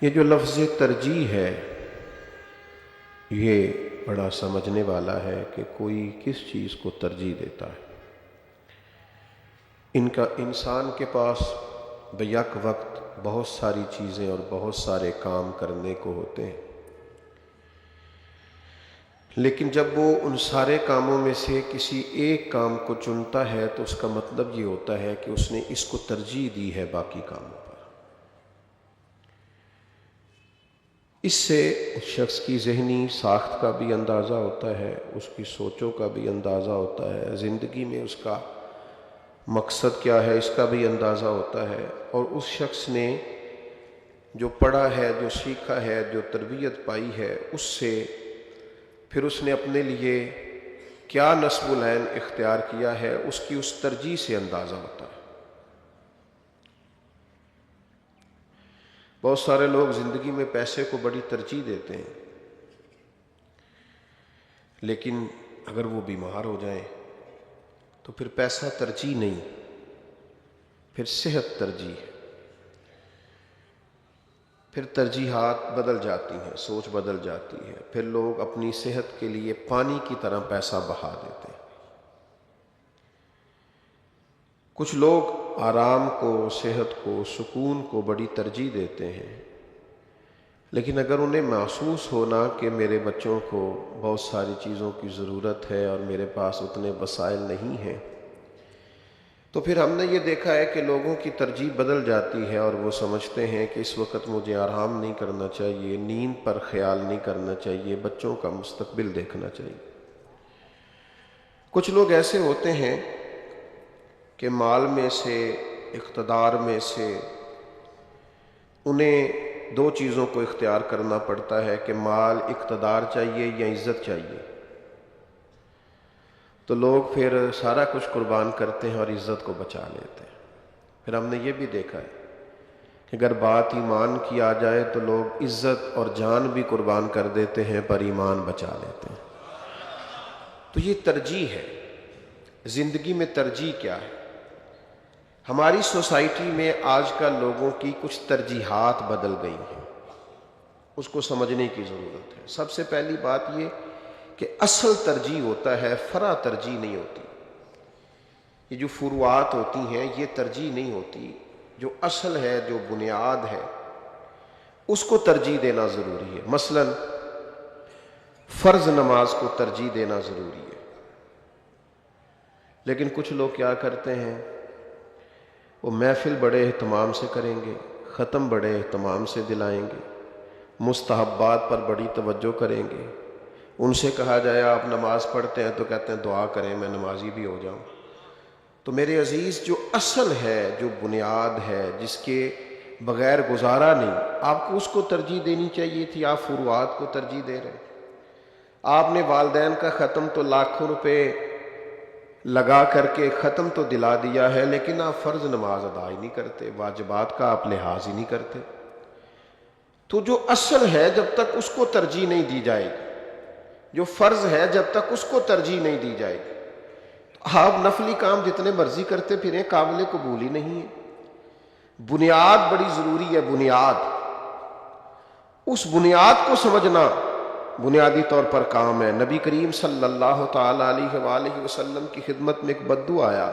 یہ جو لفظ ترجیح ہے یہ بڑا سمجھنے والا ہے کہ کوئی کس چیز کو ترجیح دیتا ہے۔ انسان کے پاس بیک وقت بہت ساری چیزیں اور بہت سارے کام کرنے کو ہوتے ہیں، لیکن جب وہ ان سارے کاموں میں سے کسی ایک کام کو چنتا ہے تو اس کا مطلب یہ ہوتا ہے کہ اس نے اس کو ترجیح دی ہے باقی کاموں پر۔ اس سے اس شخص کی ذہنی ساخت کا بھی اندازہ ہوتا ہے، اس کی سوچوں کا بھی اندازہ ہوتا ہے، زندگی میں اس کا مقصد کیا ہے اس کا بھی اندازہ ہوتا ہے، اور اس شخص نے جو پڑھا ہے، جو سیکھا ہے، جو تربیت پائی ہے، اس سے پھر اس نے اپنے لیے کیا نصب العین اختیار کیا ہے اس کی اس ترجیح سے اندازہ ہوتا ہے۔ بہت سارے لوگ زندگی میں پیسے کو بڑی ترجیح دیتے ہیں، لیکن اگر وہ بیمار ہو جائیں تو پھر پیسہ ترجیح نہیں، پھر صحت ترجیح ہے، پھر ترجیحات بدل جاتی ہیں، سوچ بدل جاتی ہے، پھر لوگ اپنی صحت کے لیے پانی کی طرح پیسہ بہا دیتے ہیں۔ کچھ لوگ آرام کو، صحت کو، سکون کو بڑی ترجیح دیتے ہیں، لیکن اگر انہیں محسوس ہونا کہ میرے بچوں کو بہت ساری چیزوں کی ضرورت ہے اور میرے پاس اتنے وسائل نہیں ہیں، تو پھر ہم نے یہ دیکھا ہے کہ لوگوں کی ترجیح بدل جاتی ہے اور وہ سمجھتے ہیں کہ اس وقت مجھے آرام نہیں کرنا چاہیے، نیند پر خیال نہیں کرنا چاہیے، بچوں کا مستقبل دیکھنا چاہیے۔ کچھ لوگ ایسے ہوتے ہیں کہ مال میں سے، اقتدار میں سے انہیں دو چیزوں کو اختیار کرنا پڑتا ہے کہ مال، اقتدار چاہیے یا عزت چاہیے، تو لوگ پھر سارا کچھ قربان کرتے ہیں اور عزت کو بچا لیتے ہیں۔ پھر ہم نے یہ بھی دیکھا ہے کہ اگر بات ایمان کی آ جائے تو لوگ عزت اور جان بھی قربان کر دیتے ہیں پر ایمان بچا لیتے ہیں۔ تو یہ ترجیح ہے۔ زندگی میں ترجیح کیا ہے؟ ہماری سوسائٹی میں آج کل لوگوں کی کچھ ترجیحات بدل گئی ہیں، اس کو سمجھنے کی ضرورت ہے۔ سب سے پہلی بات یہ کہ اصل ترجیح ہوتا ہے، فرع ترجیح نہیں ہوتی۔ یہ جو فروعات ہوتی ہیں یہ ترجیح نہیں ہوتی، جو اصل ہے، جو بنیاد ہے، اس کو ترجیح دینا ضروری ہے۔ مثلا فرض نماز کو ترجیح دینا ضروری ہے، لیکن کچھ لوگ کیا کرتے ہیں، وہ محفل بڑے اہتمام سے کریں گے، ختم بڑے اہتمام سے دلائیں گے، مستحبات پر بڑی توجہ کریں گے۔ ان سے کہا جائے آپ نماز پڑھتے ہیں تو کہتے ہیں دعا کریں میں نمازی بھی ہو جاؤں۔ تو میرے عزیز، جو اصل ہے، جو بنیاد ہے، جس کے بغیر گزارا نہیں، آپ کو اس کو ترجیح دینی چاہیے تھی۔ آپ فروعات کو ترجیح دے رہے ہیں۔ آپ نے والدین کا ختم تو لاکھوں روپے لگا کر کے ختم تو دلا دیا ہے، لیکن آپ فرض نماز ادا ہی نہیں کرتے، واجبات کا آپ لحاظ ہی نہیں کرتے۔ تو جو اصل ہے جب تک اس کو ترجیح نہیں دی جائے گی، جو فرض ہے جب تک اس کو ترجیح نہیں دی جائے گی، تو آپ نفلی کام جتنے مرضی کرتے پھریں، قابل قبول ہی نہیں ہے۔ بنیاد بڑی ضروری ہے، بنیاد۔ اس بنیاد کو سمجھنا بنیادی طور پر کام ہے۔ نبی کریم صلی اللہ تعالی علیہ وآلہ وسلم کی خدمت میں ایک بدو آیا۔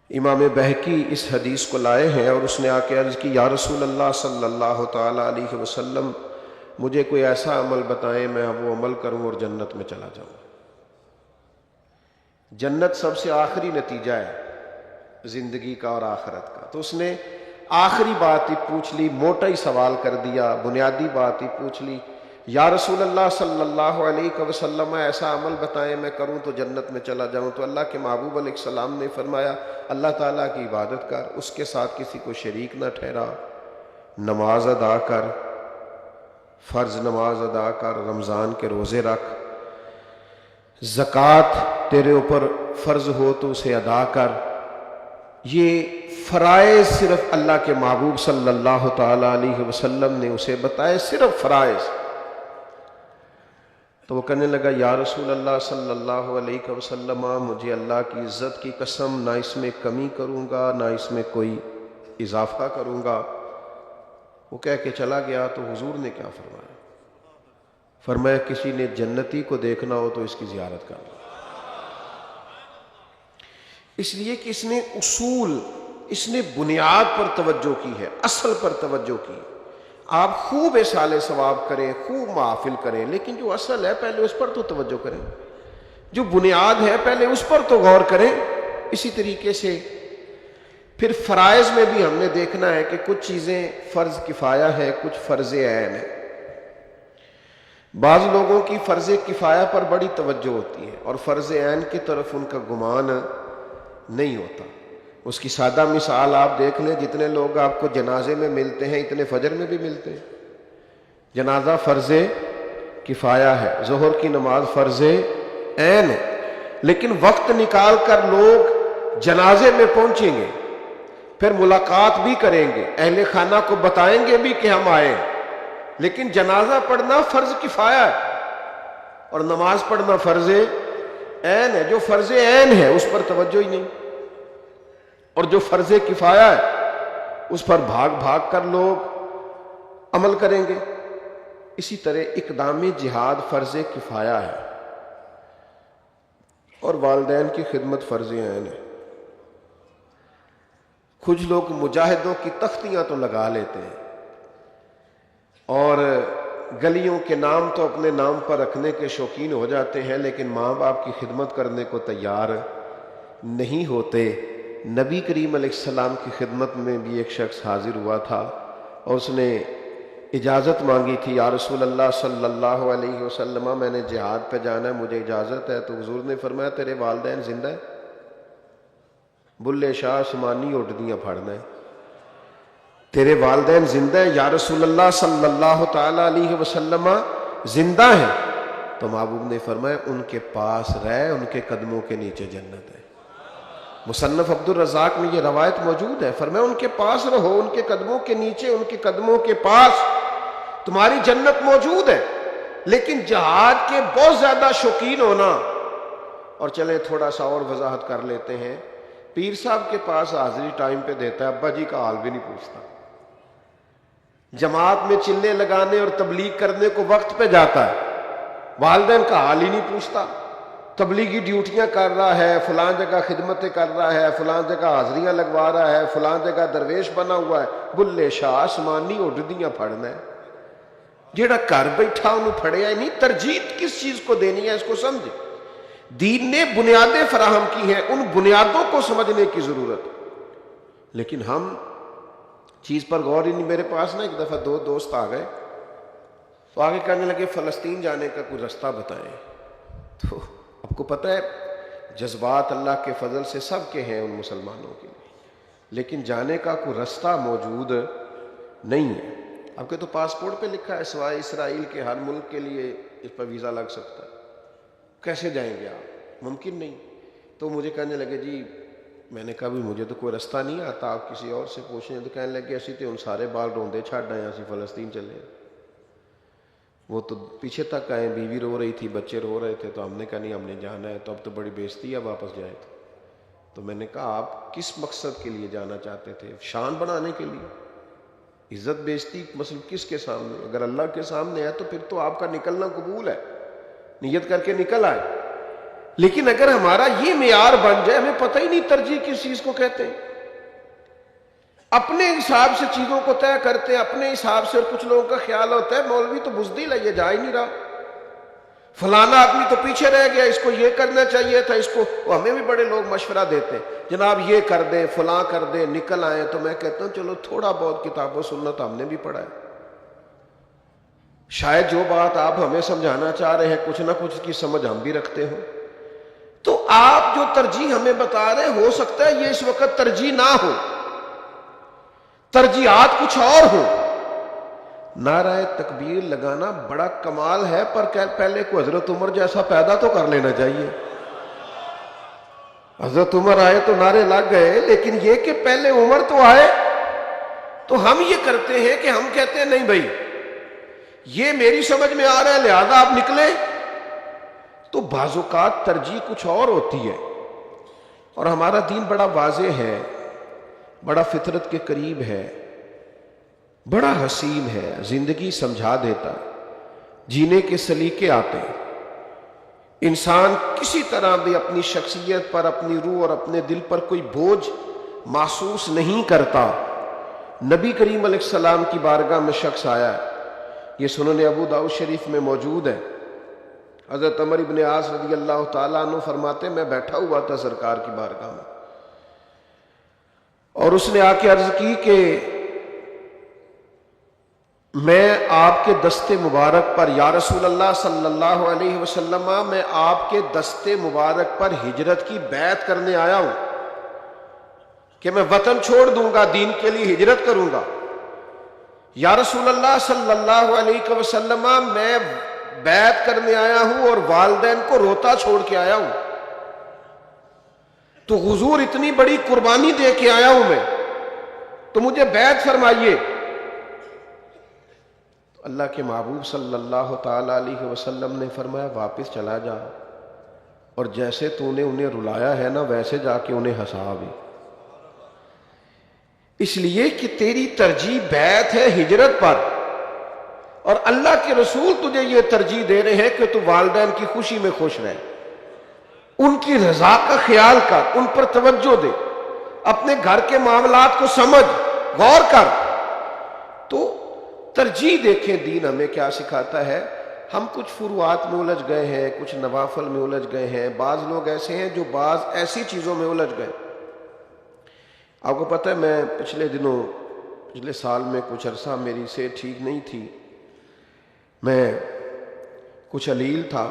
امام بہقی اس حدیث کو لائے ہیں اور اس نے آ کے عرض کی، یا رسول اللہ صلی اللہ تعالی علیہ وسلم، مجھے کوئی ایسا عمل بتائیں میں وہ عمل کروں اور جنت میں چلا جاؤں۔ جنت سب سے آخری نتیجہ ہے زندگی کا اور آخرت کا۔ تو اس نے آخری بات ہی پوچھ لی، موٹا ہی سوال کر دیا، بنیادی بات ہی پوچھ لی، یا رسول اللہ صلی اللہ علیہ وسلم ایسا عمل بتائیں میں کروں تو جنت میں چلا جاؤں۔ تو اللہ کے محبوب علیہ السلام نے فرمایا، اللہ تعالیٰ کی عبادت کر، اس کے ساتھ کسی کو شریک نہ ٹھہرا، نماز ادا کر، فرض نماز ادا کر، رمضان کے روزے رکھ، زکوٰۃ تیرے اوپر فرض ہو تو اسے ادا کر۔ یہ فرائض صرف اللہ کے محبوب صلی اللہ تعالی علیہ وسلم نے اسے بتائے، صرف فرائض۔ تو وہ کہنے لگا، یا رسول اللہ صلی اللہ علیہ وسلم، مجھے اللہ کی عزت کی قسم، نہ اس میں کمی کروں گا نہ اس میں کوئی اضافہ کروں گا، وہ کہہ کے چلا گیا تو حضور نے کیا فرمایا؟ فرمایا کسی نے جنتی کو دیکھنا ہو تو اس کی زیارت کر لو، اس لیے کہ اس نے اصول، اس نے بنیاد پر توجہ کی ہے، اصل پر توجہ کی۔ آپ خوب اصالِ ثواب کریں، خوب محافل کریں، لیکن جو اصل ہے پہلے اس پر تو توجہ کریں، جو بنیاد ہے پہلے اس پر تو غور کریں۔ اسی طریقے سے پھر فرائض میں بھی ہم نے دیکھنا ہے کہ کچھ چیزیں فرض کفایہ ہے، کچھ فرض عین ہے۔ بعض لوگوں کی فرض کفایہ پر بڑی توجہ ہوتی ہے اور فرض عین کی طرف ان کا گمان نہیں ہوتا۔ اس کی سادہ مثال آپ دیکھ لیں، جتنے لوگ آپ کو جنازے میں ملتے ہیں اتنے فجر میں بھی ملتے ہیں۔ جنازہ فرض کفایہ ہے، ظہر کی نماز فرض عین ہے، لیکن وقت نکال کر لوگ جنازے میں پہنچیں گے، پھر ملاقات بھی کریں گے، اہل خانہ کو بتائیں گے بھی کہ ہم آئے، لیکن جنازہ پڑھنا فرض کفایہ ہے اور نماز پڑھنا فرض عین ہے۔ جو فرض عین ہے اس پر توجہ ہی نہیں، اور جو فرض کفایہ ہے اس پر بھاگ بھاگ کر لوگ عمل کریں گے۔ اسی طرح اقدام جہاد فرض کفایہ ہے اور والدین کی خدمت فرض عین ہے۔ کچھ لوگ مجاہدوں کی تختیاں تو لگا لیتے ہیں اور گلیوں کے نام تو اپنے نام پر رکھنے کے شوقین ہو جاتے ہیں، لیکن ماں باپ کی خدمت کرنے کو تیار نہیں ہوتے۔ نبی کریم علیہ السلام کی خدمت میں بھی ایک شخص حاضر ہوا تھا اور اس نے اجازت مانگی تھی، یا رسول اللہ صلی اللہ علیہ وسلم میں نے جہاد پہ جانا ہے، مجھے اجازت ہے؟ تو حضور نے فرمایا تیرے والدین زندہ ہیں؟ بلے شاہ آسمانی اڈدیاں پھڑنا ہے، تیرے والدین زندہ ہیں؟ یا رسول اللہ صلی اللہ تعالی علیہ وسلم زندہ ہیں؟ تو محبوب نے فرمایا ان کے پاس رہ، ان کے قدموں کے نیچے جنت ہے۔ مصنف عبد الرزاق میں یہ روایت موجود ہے، فرمایا ان کے پاس رہو، ان کے قدموں کے نیچے، ان کے قدموں کے پاس تمہاری جنت موجود ہے۔ لیکن جہاد کے بہت زیادہ شوقین ہونا، اور چلیں تھوڑا سا اور وضاحت کر لیتے ہیں، پیر صاحب کے پاس حاضری ٹائم پہ دیتا ہے، ابا جی کا حال بھی نہیں پوچھتا، جماعت میں چلے لگانے اور تبلیغ کرنے کو وقت پہ جاتا ہے، والدین کا حال ہی نہیں پوچھتا، تبلیغی ڈیوٹیاں کر رہا ہے، فلاں جگہ خدمتیں کر رہا ہے، فلاں جگہ حاضریاں لگوا رہا ہے، فلاں جگہ درویش بنا ہوا ہے، بلے شاہ آسمانی اڈدیاں پھڑنا ہے۔ جیڑا گھر بیٹھا انہوں پھڑیا ہی نہیں۔ ترجیح کس چیز کو دینی ہے اس کو سمجھے۔ دین نے بنیادیں فراہم کی ہیں، ان بنیادوں کو سمجھنے کی ضرورت ہے، لیکن ہم چیز پر غور ہی نہیں۔ میرے پاس نا ایک دفعہ دو دوست آ گئے تو آگے کہنے لگے فلسطین جانے کا کوئی رستہ بتائیں۔ تو آپ کو پتہ ہے جذبات اللہ کے فضل سے سب کے ہیں ان مسلمانوں کے لیے، لیکن جانے کا کوئی رستہ موجود نہیں ہے۔ آپ کے تو پاسپورٹ پہ لکھا ہے سوائے اسرائیل کے ہر ملک کے لیے اس پر ویزا لگ سکتا ہے، کیسے جائیں گے آپ؟ ممکن نہیں۔ تو مجھے کہنے لگے جی، میں نے کہا بھی مجھے تو کوئی رستہ نہیں آتا، آپ کسی اور سے پوچھیں۔ تو کہنے لگے اسی تو ان سارے بال روندے چھڑ آئے، اسی فلسطین چلے۔ وہ تو پیچھے تک آئے، بیوی رو رہی تھی، بچے رو رہے تھے، تو ہم نے کہا نہیں ہم نے جانا ہے، تو اب تو بڑی بےزتی ہے واپس جائے تو میں نے کہا آپ کس مقصد کے لیے جانا چاہتے تھے؟ شان بنانے کے لیے؟ عزت بےزتی مثلا کس کے سامنے؟ اگر اللہ کے سامنے ہے تو پھر تو آپ کا نکلنا قبول ہے، نیت کر کے نکل آئے۔ لیکن اگر ہمارا یہ معیار بن جائے، ہمیں پتہ ہی نہیں ترجیح کس چیز کو کہتے ہیں، اپنے حساب سے چیزوں کو طے کرتے ہیں، اپنے حساب سے۔ اور کچھ لوگوں کا خیال ہوتا ہے مولوی تو بزدل ہے، یہ جا ہی نہیں رہا، فلانا آدمی تو پیچھے رہ گیا، اس کو یہ کرنا چاہیے تھا، اس کو۔ ہمیں بھی بڑے لوگ مشورہ دیتے ہیں جناب یہ کر دیں، فلاں کر دیں، نکل آئیں۔ تو میں کہتا ہوں چلو تھوڑا بہت کتاب و سنت ہم نے بھی پڑھا ہے، شاید جو بات آپ ہمیں سمجھانا چاہ رہے ہیں کچھ نہ کچھ کی سمجھ ہم بھی رکھتے ہوں۔ تو آپ جو ترجیح ہمیں بتا رہے ہیں، ہو سکتا ہے یہ اس وقت ترجیح نہ ہو، ترجیحات کچھ اور ہو۔ نعرہ تکبیر لگانا بڑا کمال ہے، پر پہلے کو حضرت عمر جیسا پیدا تو کر لینا چاہیے۔ حضرت عمر آئے تو نعرے لگ گئے، لیکن یہ کہ پہلے عمر تو آئے۔ تو ہم یہ کرتے ہیں کہ ہم کہتے ہیں نہیں بھائی یہ میری سمجھ میں آ رہا ہے لہذا آپ نکلیں۔ تو بعض اوقات ترجیح کچھ اور ہوتی ہے، اور ہمارا دین بڑا واضح ہے۔ بڑا فطرت کے قریب ہے، بڑا حسین ہے، زندگی سمجھا دیتا، جینے کے سلیقے آتے ہیں۔ انسان کسی طرح بھی اپنی شخصیت پر، اپنی روح اور اپنے دل پر کوئی بوجھ محسوس نہیں کرتا۔ نبی کریم علیہ السلام کی بارگاہ میں شخص آیا ہے، یہ سنن ابو داؤد شریف میں موجود ہے۔ حضرت عمر بن عاص رضی اللہ تعالیٰ عنہ فرماتے میں بیٹھا ہوا تھا سرکار کی بارگاہ میں، اور اس نے آ کے عرض کی کہ میں آپ کے دست مبارک پر، یا رسول اللہ صلی اللہ علیہ وسلم، میں آپ کے دست مبارک پر ہجرت کی بیعت کرنے آیا ہوں کہ میں وطن چھوڑ دوں گا، دین کے لیے ہجرت کروں گا۔ یا رسول اللہ صلی اللہ علیہ وسلم، میں بیعت کرنے آیا ہوں اور والدین کو روتا چھوڑ کے آیا ہوں، تو حضور اتنی بڑی قربانی دے کے آیا ہوں میں، تو مجھے بیعت فرمائیے۔ اللہ کے محبوب صلی اللہ تعالی علیہ وسلم نے فرمایا واپس چلا جا، اور جیسے تو نے انہیں رلایا ہے نا ویسے جا کے انہیں ہنسا بھی، اس لیے کہ تیری ترجیح بیعت ہے ہجرت پر، اور اللہ کے رسول تجھے یہ ترجیح دے رہے ہیں کہ تو والدین کی خوشی میں خوش رہے، ان کی رضا کا خیال کر، ان پر توجہ دے، اپنے گھر کے معاملات کو سمجھ، غور کر۔ تو ترجیح دیکھیں دین ہمیں کیا سکھاتا ہے۔ ہم کچھ فروعات میں الجھ گئے ہیں، کچھ نوافل میں الجھ گئے ہیں، بعض لوگ ایسے ہیں جو بعض ایسی چیزوں میں الجھ گئے۔ آپ کو پتہ ہے میں پچھلے سال میں کچھ عرصہ میری صحت ٹھیک نہیں تھی، میں کچھ علیل تھا،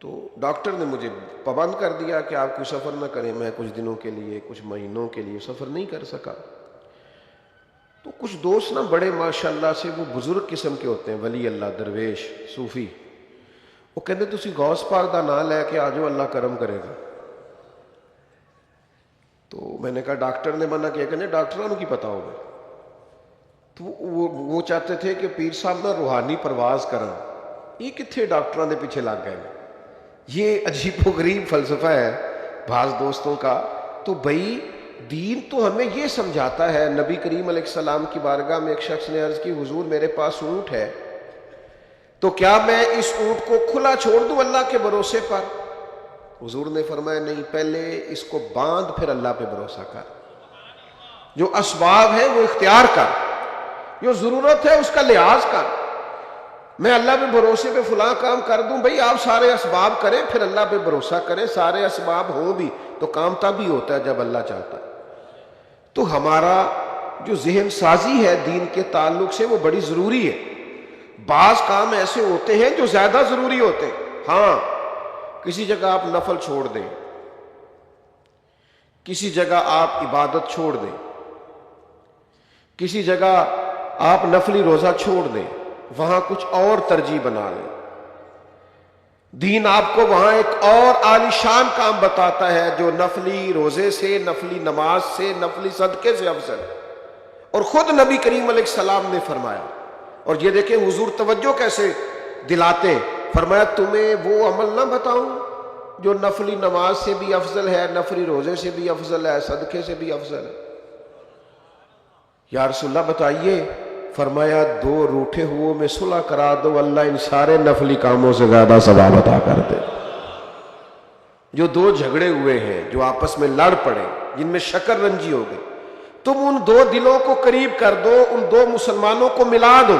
تو ڈاکٹر نے مجھے پابند کر دیا کہ آپ کوئی سفر نہ کریں۔ میں کچھ دنوں کے لیے، کچھ مہینوں کے لیے سفر نہیں کر سکا۔ تو کچھ دوست نا بڑے ماشاءاللہ سے وہ بزرگ قسم کے ہوتے ہیں، ولی اللہ، درویش، صوفی، وہ کہتے تسی غوث پاک دا نام لے کے آ جاؤ، اللہ کرم کرے گا۔ تو میں نے کہا ڈاکٹر نے منع کیا، کہ ڈاکٹروں کی پتہ ہوگا۔ تو وہ چاہتے تھے کہ پیر صاحب نہ روحانی پرواز کریں، یہ کتنے ڈاکٹروں نے پیچھے لگ گئے۔ یہ عجیب و غریب فلسفہ ہے بعض دوستوں کا۔ تو بھائی دین تو ہمیں یہ سمجھاتا ہے۔ نبی کریم علیہ السلام کی بارگاہ میں ایک شخص نے عرض کی حضور میرے پاس اونٹ ہے، تو کیا میں اس اونٹ کو کھلا چھوڑ دوں اللہ کے بھروسے پر؟ حضور نے فرمایا نہیں، پہلے اس کو باندھ پھر اللہ پہ بھروسہ کر، جو اسباب ہے وہ اختیار کر، جو ضرورت ہے اس کا لحاظ کر۔ میں اللہ پہ بھروسے پہ فلاں کام کر دوں، بھئی آپ سارے اسباب کریں پھر اللہ پہ بھروسہ کریں، سارے اسباب ہوں بھی تو کام تب ہی ہوتا ہے جب اللہ چاہتا ہے۔ تو ہمارا جو ذہن سازی ہے دین کے تعلق سے وہ بڑی ضروری ہے۔ بعض کام ایسے ہوتے ہیں جو زیادہ ضروری ہوتے ہیں۔ ہاں کسی جگہ آپ نفل چھوڑ دیں، کسی جگہ آپ عبادت چھوڑ دیں، کسی جگہ آپ نفلی روزہ چھوڑ دیں، وہاں کچھ اور ترجیح بنا لیں، دین آپ کو وہاں ایک اور عالی شان کام بتاتا ہے جو نفلی روزے سے، نفلی نماز سے، نفلی صدقے سے افضل ہے، اور خود نبی کریم علیہ السلام نے فرمایا۔ اور یہ دیکھیں حضور توجہ کیسے دلاتے، فرمایا تمہیں وہ عمل نہ بتاؤں جو نفلی نماز سے بھی افضل ہے، نفلی روزے سے بھی افضل ہے، صدقے سے بھی افضل ہے؟ یا رسول اللہ بتائیے، فرمایا دو روٹھے ہوئے میں صلح کرا دو، اللہ ان سارے نفلی کاموں سے زیادہ ثواب عطا کر دے۔ جو دو جھگڑے ہوئے ہیں، جو آپس میں لڑ پڑے، جن میں شکر رنجی ہو گئی، تم ان دو دلوں کو قریب کر دو، ان دو مسلمانوں کو ملا دو۔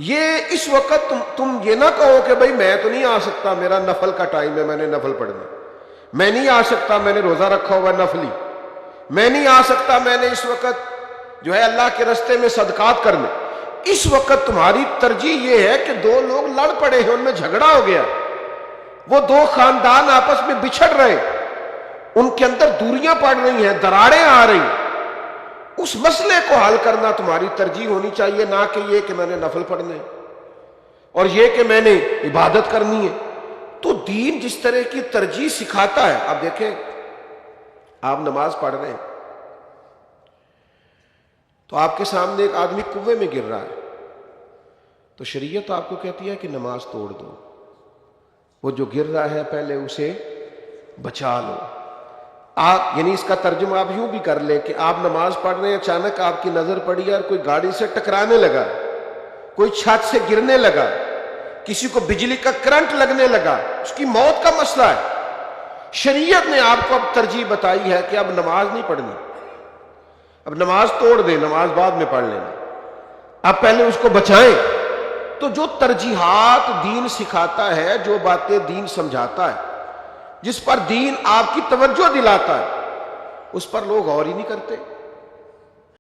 یہ اس وقت تم یہ نہ کہو کہ بھئی میں تو نہیں آ سکتا، میرا نفل کا ٹائم ہے، میں نے نفل پڑھنا، میں نہیں آ سکتا، میں نے روزہ رکھا ہوا نفلی، میں نہیں آ سکتا، میں نے اس وقت جو ہے اللہ کے راستے میں صدقات کرنے۔ اس وقت تمہاری ترجیح یہ ہے کہ دو لوگ لڑ پڑے ہیں، ان میں جھگڑا ہو گیا، وہ دو خاندان آپس میں بچھڑ رہے، ان کے اندر دوریاں پڑ رہی ہیں، دراڑیں آ رہی، اس مسئلے کو حل کرنا تمہاری ترجیح ہونی چاہیے، نہ کہ یہ کہ میں نے نفل پڑھنے اور یہ کہ میں نے عبادت کرنی ہے۔ تو دین جس طرح کی ترجیح سکھاتا ہے۔ اب دیکھیں آپ نماز پڑھ رہے ہیں تو آپ کے سامنے ایک آدمی کنویں میں گر رہا ہے، تو شریعت آپ کو کہتی ہے کہ نماز توڑ دو، وہ جو گر رہا ہے پہلے اسے بچا لو۔ آپ یعنی اس کا ترجمہ آپ یوں بھی کر لیں کہ آپ نماز پڑھ رہے ہیں، اچانک آپ کی نظر پڑی اور کوئی گاڑی سے ٹکرانے لگا، کوئی چھت سے گرنے لگا، کسی کو بجلی کا کرنٹ لگنے لگا، اس کی موت کا مسئلہ ہے، شریعت نے آپ کو اب ترجیح بتائی ہے کہ اب نماز نہیں پڑھنی، اب نماز توڑ دیں، نماز بعد میں پڑھ لینا، اب پہلے اس کو بچائیں۔ تو جو ترجیحات دین سکھاتا ہے، جو باتیں دین سمجھاتا ہے، جس پر دین آپ کی توجہ دلاتا ہے، اس پر لوگ غور ہی نہیں کرتے۔